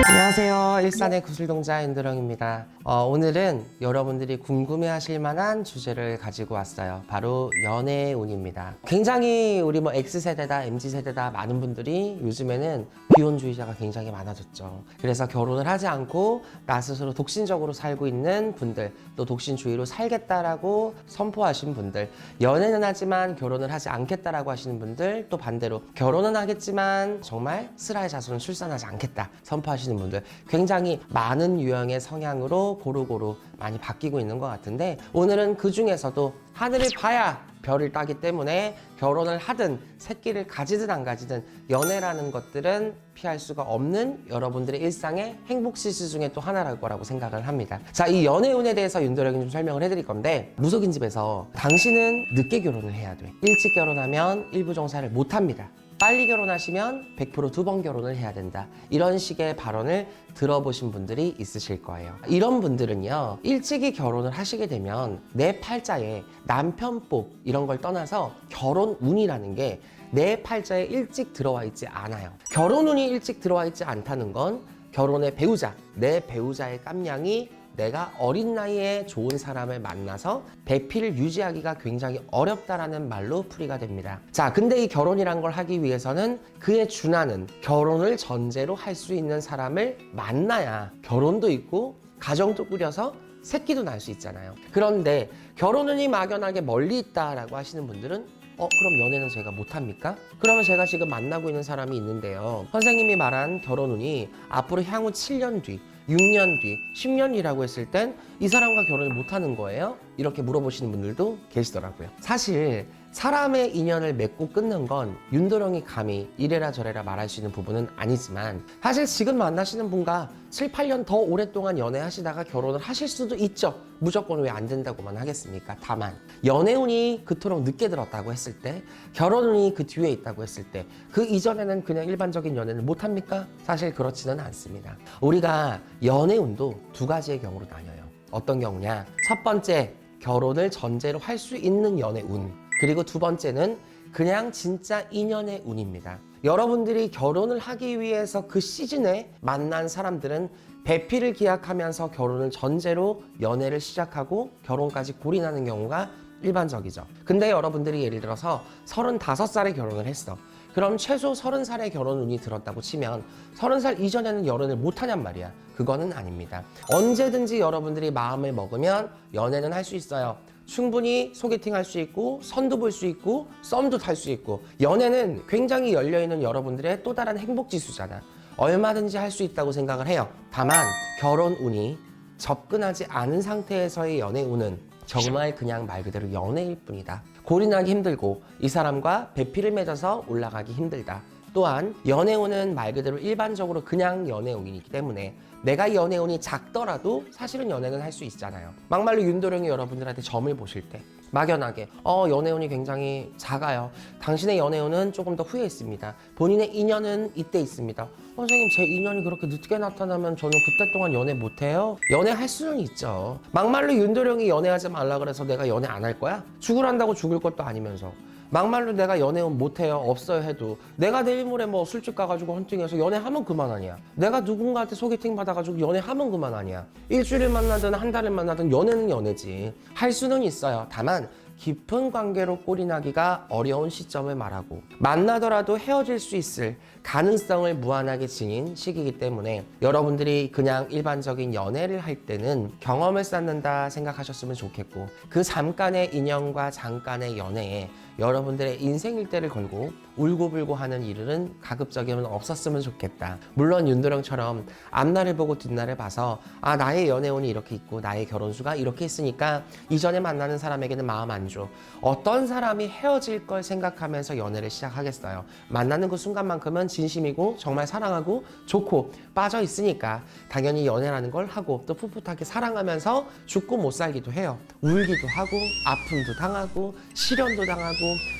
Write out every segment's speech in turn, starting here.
안녕하세요. 일산의 구슬동자 윤도령입니다. 오늘은 여러분들이 궁금해하실 만한 주제를 가지고 왔어요. 바로 연애의 운입니다. 굉장히 우리 X세대다, MZ세대다 많은 분들이 요즘에는 비혼주의자가 굉장히 많아졌죠. 그래서 결혼을 하지 않고 나 스스로 독신적으로 살고 있는 분들, 또 독신주의로 살겠다라고 선포하신 분들, 연애는 하지만 결혼을 하지 않겠다라고 하시는 분들, 또 반대로 결혼은 하겠지만 정말 슬아의 자손은 출산하지 않겠다 선포하시는 분들, 굉장히 많은 유형의 성향으로 고루고루 많이 바뀌고 있는 것 같은데, 오늘은 그 중에서도 하늘을 봐야 별을 따기 때문에 결혼을 하든 새끼를 가지든 안 가지든 연애라는 것들은 피할 수가 없는 여러분들의 일상의 행복 지수 중에 또 하나랄 거라고 생각을 합니다. 자, 이 연애운에 대해서 윤도령이 좀 설명을 해드릴 건데, 무속인 집에서 당신은 늦게 결혼을 해야 돼. 일찍 결혼하면 일부 종사를 못 합니다. 빨리 결혼하시면 100% 두 번 결혼을 해야 된다. 이런 식의 발언을 들어보신 분들이 있으실 거예요. 이런 분들은요, 일찍이 결혼을 하시게 되면 내 팔자에 남편복 이런 걸 떠나서 결혼 운이라는 게 내 팔자에 일찍 들어와 있지 않아요. 결혼 운이 일찍 들어와 있지 않다는 건 결혼의 배우자, 내 배우자의 깜냥이 내가 어린 나이에 좋은 사람을 만나서 배필을 유지하기가 굉장히 어렵다라는 말로 풀이가 됩니다. 자, 근데 이 결혼이란 걸 하기 위해서는 그에 준하는 결혼을 전제로 할 수 있는 사람을 만나야 결혼도 있고 가정도 꾸려서 새끼도 낳을 수 있잖아요. 그런데 결혼운이 막연하게 멀리 있다라고 하시는 분들은 그럼 연애는 제가 못합니까? 그러면 제가 지금 만나고 있는 사람이 있는데요, 선생님이 말한 결혼운이 앞으로 향후 7년 뒤, 6년 뒤, 10년 뒤라고 했을 땐 이 사람과 결혼을 못하는 거예요? 이렇게 물어보시는 분들도 계시더라고요. 사실 사람의 인연을 맺고 끊는 건 윤도령이 감히 이래라 저래라 말할 수 있는 부분은 아니지만, 사실 지금 만나시는 분과 7, 8년 더 오랫동안 연애하시다가 결혼을 하실 수도 있죠. 무조건 왜 안 된다고만 하겠습니까? 다만 연애운이 그토록 늦게 들었다고 했을 때, 결혼운이 그 뒤에 있다고 했을 때, 그 이전에는 그냥 일반적인 연애를 못합니까? 사실 그렇지는 않습니다. 우리가 연애운도 두 가지의 경우로 나뉘어요. 어떤 경우냐? 첫 번째, 결혼을 전제로 할 수 있는 연애운. 그리고 두 번째는 그냥 진짜 인연의 운입니다. 여러분들이 결혼을 하기 위해서 그 시즌에 만난 사람들은 배필을 기약하면서 결혼을 전제로 연애를 시작하고 결혼까지 골인하는 경우가 일반적이죠. 근데 여러분들이 예를 들어서 35살에 결혼을 했어. 그럼 최소 30살에 결혼 운이 들었다고 치면 30살 이전에는 연애를 못하냔 말이야. 그거는 아닙니다. 언제든지 여러분들이 마음을 먹으면 연애는 할 수 있어요. 충분히 소개팅 할 수 있고, 선도 볼 수 있고, 썸도 탈 수 있고, 연애는 굉장히 열려있는 여러분들의 또 다른 행복 지수잖아. 얼마든지 할 수 있다고 생각을 해요. 다만 결혼 운이 접근하지 않은 상태에서의 연애 운은 정말 그냥 말 그대로 연애일 뿐이다. 골인하기 힘들고 이 사람과 배필을 맺어서 올라가기 힘들다. 또한 연애운은 말 그대로 일반적으로 그냥 연애운이기 때문에 내가 이 연애운이 작더라도 사실은 연애는 할 수 있잖아요. 막말로 윤도령이 여러분들한테 점을 보실 때 막연하게 연애운이 굉장히 작아요. 당신의 연애운은 조금 더 후에 있습니다. 본인의 인연은 이때 있습니다. 선생님, 제 인연이 그렇게 늦게 나타나면 저는 그때 동안 연애 못해요? 연애할 수는 있죠. 막말로 윤도령이 연애하지 말라 그래서 내가 연애 안 할 거야? 죽으란다고 죽을 것도 아니면서. 막말로 내가 연애운 못해요, 없어요 해도 내가 내일 모레 술집 가가지고 헌팅해서 연애하면 그만 아니야. 내가 누군가한테 소개팅 받아가지고 연애하면 그만 아니야. 일주일을 만나든 한 달을 만나든 연애는 연애지. 할 수는 있어요. 다만 깊은 관계로 골인하기가 어려운 시점을 말하고, 만나더라도 헤어질 수 있을 가능성을 무한하게 지닌 시기이기 때문에 여러분들이 그냥 일반적인 연애를 할 때는 경험을 쌓는다 생각하셨으면 좋겠고, 그 잠깐의 인연과 잠깐의 연애에 여러분들의 인생 일대를 걸고 울고불고 하는 일은 가급적이면 없었으면 좋겠다. 물론 윤도령처럼 앞날을 보고 뒷날을 봐서 나의 연애운이 이렇게 있고 나의 결혼수가 이렇게 있으니까 이전에 만나는 사람에게는 마음 안 줘. 어떤 사람이 헤어질 걸 생각하면서 연애를 시작하겠어요. 만나는 그 순간만큼은 진심이고 정말 사랑하고 좋고 빠져 있으니까 당연히 연애라는 걸 하고 또 풋풋하게 사랑하면서 죽고 못 살기도 해요. 울기도 하고 아픔도 당하고 시련도 당하고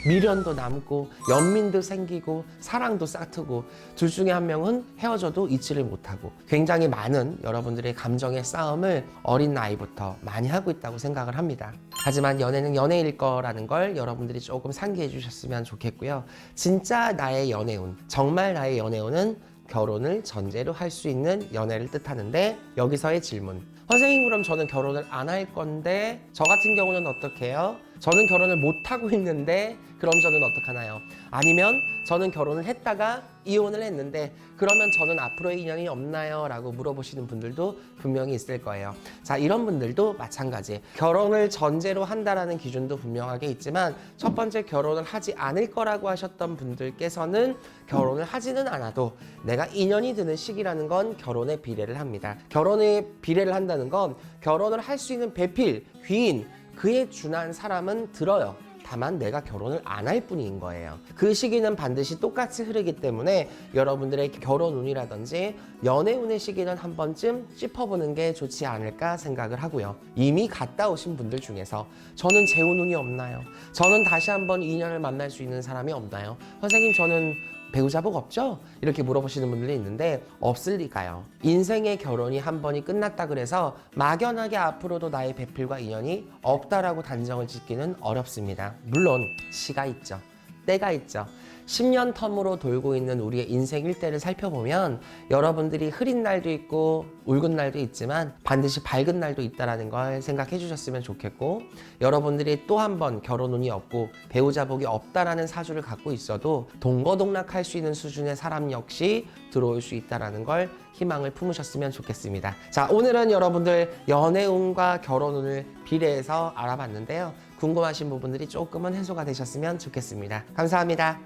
미련도 남고 연민도 생기고 사랑도 싹트고, 둘 중에 한 명은 헤어져도 잊지를 못하고, 굉장히 많은 여러분들의 감정의 싸움을 어린 나이부터 많이 하고 있다고 생각을 합니다. 하지만 연애는 연애일 거라는 걸 여러분들이 조금 상기해 주셨으면 좋겠고요. 진짜 나의 연애운, 정말 나의 연애운은 결혼을 전제로 할 수 있는 연애를 뜻하는데 여기서의 질문. 선생님 그럼 저는 결혼을 안 할 건데 저 같은 경우는 어떻게 해요? 저는 결혼을 못 하고 있는데 그럼 저는 어떡하나요? 아니면 저는 결혼을 했다가 이혼을 했는데 그러면 저는 앞으로의 인연이 없나요? 라고 물어보시는 분들도 분명히 있을 거예요. 자, 이런 분들도 마찬가지. 결혼을 전제로 한다라는 기준도 분명하게 있지만 첫 번째 결혼을 하지 않을 거라고 하셨던 분들께서는 결혼을 하지는 않아도 내가 인연이 드는 시기라는 건 결혼에 비례를 합니다. 결혼에 비례를 한다는 건 결혼을 할 수 있는 배필, 귀인, 그에 준한 사람은 들어요. 다만 내가 결혼을 안 할 뿐인 거예요. 그 시기는 반드시 똑같이 흐르기 때문에 여러분들의 결혼 운이라든지 연애 운의 시기는 한 번쯤 짚어보는 게 좋지 않을까 생각을 하고요. 이미 갔다 오신 분들 중에서 저는 재혼 운이 없나요? 저는 다시 한번 인연을 만날 수 있는 사람이 없나요? 선생님 저는 배우자 복 없죠? 이렇게 물어보시는 분들이 있는데 없을 리가요. 인생의 결혼이 한 번이 끝났다 그래서 막연하게 앞으로도 나의 배필과 인연이 없다라고 단정을 짓기는 어렵습니다. 물론 시가 있죠. 때가 있죠. 10년 텀으로 돌고 있는 우리의 인생 일대를 살펴보면 여러분들이 흐린 날도 있고 울은 날도 있지만 반드시 밝은 날도 있다는 걸 생각해 주셨으면 좋겠고, 여러분들이 또 한 번 결혼 운이 없고 배우자 복이 없다라는 사주를 갖고 있어도 동거동락할 수 있는 수준의 사람 역시 들어올 수 있다는 걸 희망을 품으셨으면 좋겠습니다. 자, 오늘은 여러분들 연애 운과 결혼 운을 비례해서 알아봤는데요. 궁금하신 부분들이 조금은 해소가 되셨으면 좋겠습니다. 감사합니다.